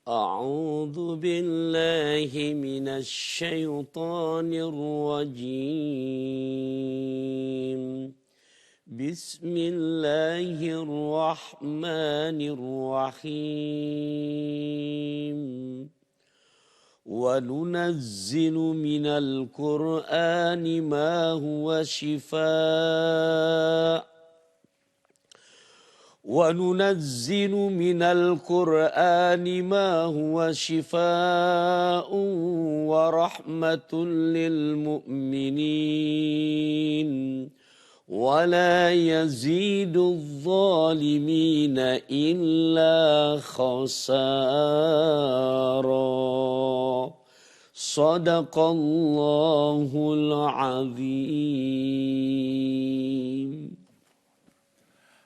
أعوذ بالله من الشيطان الرجيم بسم الله الرحمن الرحيم وننزل من القرآن ما هو شفاء وننزل من القرآن ما هو شفاء ورحمة للمؤمنين ولا يزيد الظالمين إلا خسارا صدق الله العظيم.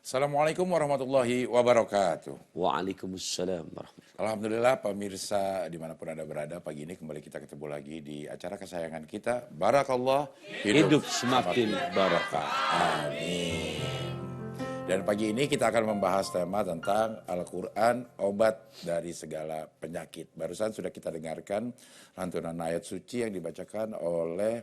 Assalamualaikum warahmatullahi wabarakatuh. Waalaikumsalam warahmatullahi. Alhamdulillah pemirsa dimanapun Anda berada, pagi ini kembali kita ketemu lagi di acara kesayangan kita, Barakallah Hidup semakin barakah. Amin. Dan pagi ini kita akan membahas tema tentang Al-Quran, obat dari segala penyakit. Barusan sudah kita dengarkan lantunan ayat suci yang dibacakan oleh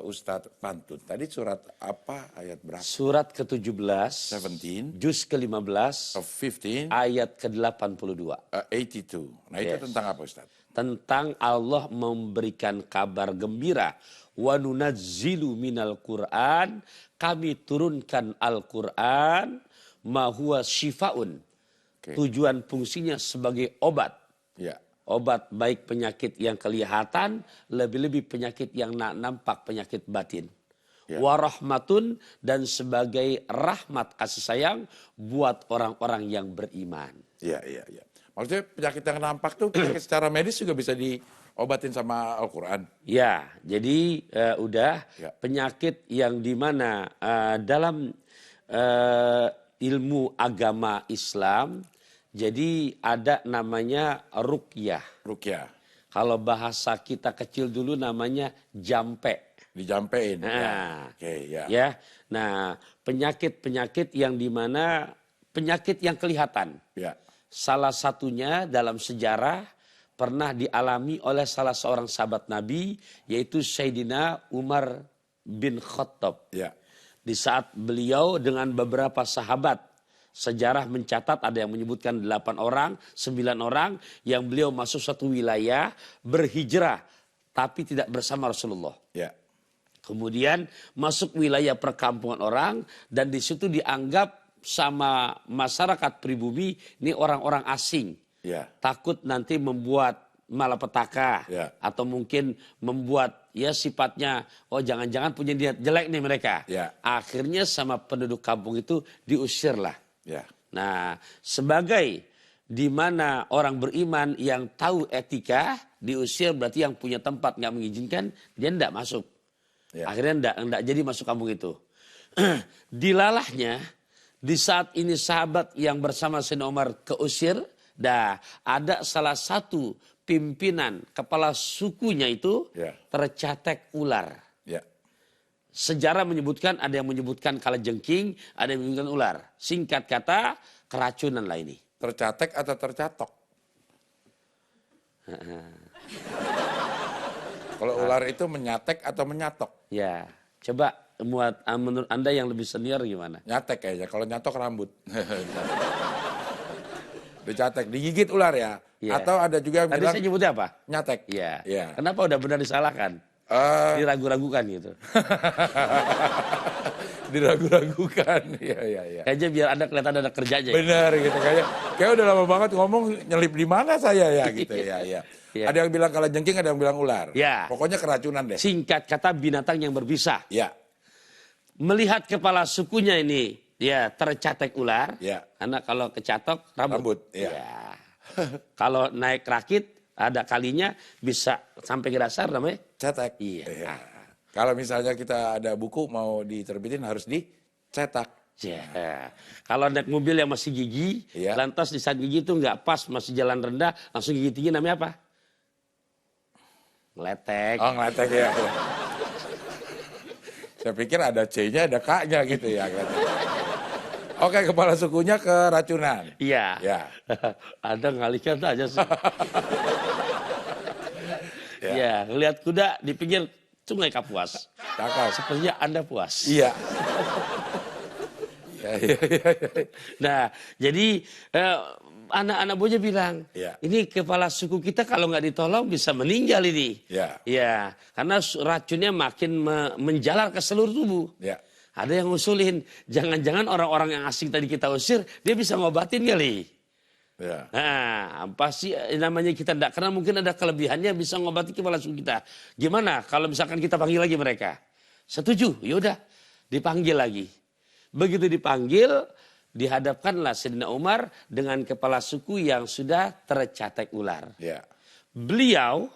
Ustadz Pantun. Tadi surat apa, ayat berapa? Surat ke-17, 17, juz ke-15, 15, ayat ke-82. 82. Nah itu Yes. tentang apa, Ustadz? Tentang Allah memberikan kabar gembira. Wa nunazzilu minal Qur'an, kami turunkan Al-Quran, ma huwa syifaun. Okay. Tujuan fungsinya sebagai obat. Ya. Obat baik penyakit yang kelihatan, lebih-lebih penyakit yang nampak, penyakit batin. Ya. Warahmatun, dan sebagai rahmat kasih sayang buat orang-orang yang beriman. Iya. Maksudnya penyakit yang nampak tuh penyakit secara medis juga bisa diobatin sama Al-Quran. Ya, jadi udah Ya. penyakit yang dimana dalam ilmu agama Islam, jadi ada namanya ruqyah. Ruqyah. Kalau bahasa kita kecil dulu namanya jampe. Dijampein. Nah, Oke, ya. ya. Nah, penyakit-penyakit yang dimana penyakit yang kelihatan. Ya. Salah satunya dalam sejarah pernah dialami oleh salah seorang sahabat Nabi, yaitu Sayyidina Umar bin Khattab. Ya. Di saat beliau dengan beberapa sahabat, sejarah mencatat ada yang menyebutkan 8 orang, 9 orang, yang beliau masuk satu wilayah, berhijrah, tapi tidak bersama Rasulullah. Ya. Kemudian masuk wilayah perkampungan orang, dan di situ dianggap sama masyarakat pribumi ini orang-orang asing. Ya. Takut nanti membuat malapetaka. Ya. Atau mungkin membuat ya sifatnya, oh jangan-jangan punya niat jelek nih mereka. Ya. Akhirnya sama penduduk kampung itu diusirlah. Ya. Nah, sebagai di mana orang beriman yang tahu etika, diusir berarti yang punya tempat nggak mengizinkan, dia tidak masuk. Ya. Akhirnya enggak jadi masuk kampung itu. Dilalahnya, di saat ini sahabat yang bersama Sayyidina Umar keusir, ada salah satu pimpinan kepala sukunya itu Ya. tercatek ular. Ya. Sejarah menyebutkan, ada yang menyebutkan kalajengking, ada yang menyebutkan ular. Singkat kata, keracunan lah ini. Tercatek atau tercatok? Kalau ular itu menyatek atau menyatok? Ya, coba menurut Anda yang lebih senior gimana? Nyatek kayaknya. Kalau nyatok rambut. Dicatek, digigit ular ya. Ya. Atau ada juga yang Tadi bilang saya nyebutnya apa? nyatek. Iya. Ya. Kenapa udah benar disalahkan? Diragu-ragukan gitu. Diragu-ragukan. Iya. Kayaknya biar Anda kelihatan ada kerjanya. Benar gitu kayak udah lama banget ngomong nyelip di mana saya ya gitu ya. Iya. Ada yang bilang kalajengking, ada yang bilang ular. Ya. Pokoknya keracunan deh. Singkat kata, binatang yang berbisa. Ya. Melihat kepala sukunya ini, dia tercatek ular. Ya. Karena kalau kecatok rambut. Ya. Kalau naik rakit, ada kalinya bisa sampai ke dasar namanya Cetek. Iya. Ya. Kalau misalnya kita ada buku mau diterbitin harus dicetak. Ya. Kalau naik mobil yang masih gigi, Iya. lantas di saat gigi itu nggak pas, masih jalan rendah, langsung gigi tinggi, namanya apa? Ngeletek. Oh, ngeletek ya. Saya pikir ada C-nya, ada K-nya gitu ya. Oke, kepala sukunya keracunan. Iya. Ya. Ada ngalihkan aja sih. Ya. Ya, lihat kuda di pinggir sungai Kapuas. Cakep. Sepertinya Anda puas. Iya. Ya, ya, ya, ya. Nah, jadi anak-anak Boja bilang, Ya. ini kepala suku kita kalau nggak ditolong bisa meninggal ini. Ya. Ya, karena racunnya makin menjalar ke seluruh tubuh. Ya. Ada yang ngusulin, jangan-jangan orang-orang yang asing tadi kita usir, dia bisa ngobatin kali. Ya. Nah, pasti namanya kita tidak, karena mungkin ada kelebihannya bisa ngobati kepala suku kita. Gimana kalau misalkan kita panggil lagi mereka? Setuju, yaudah dipanggil lagi. Begitu dipanggil, dihadapkanlah Sayyidina Umar dengan kepala suku yang sudah tercatek ular. Ya. Beliau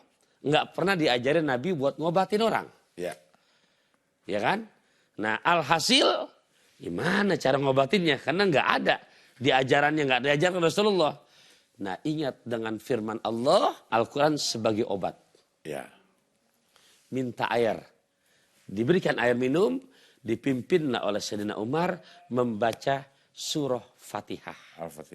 nggak pernah diajarin Nabi buat ngobatin orang. Ya. Ya kan? Nah, alhasil gimana cara ngobatinnya? Karena nggak ada. Di ajarannya nggak diajarkan Rasulullah. Nah, ingat dengan firman Allah, Al-Quran sebagai obat. Ya. Minta air. Diberikan air minum, dipimpinlah oleh Sayyidina Umar membaca surah Fatihah. Al-Fatihah.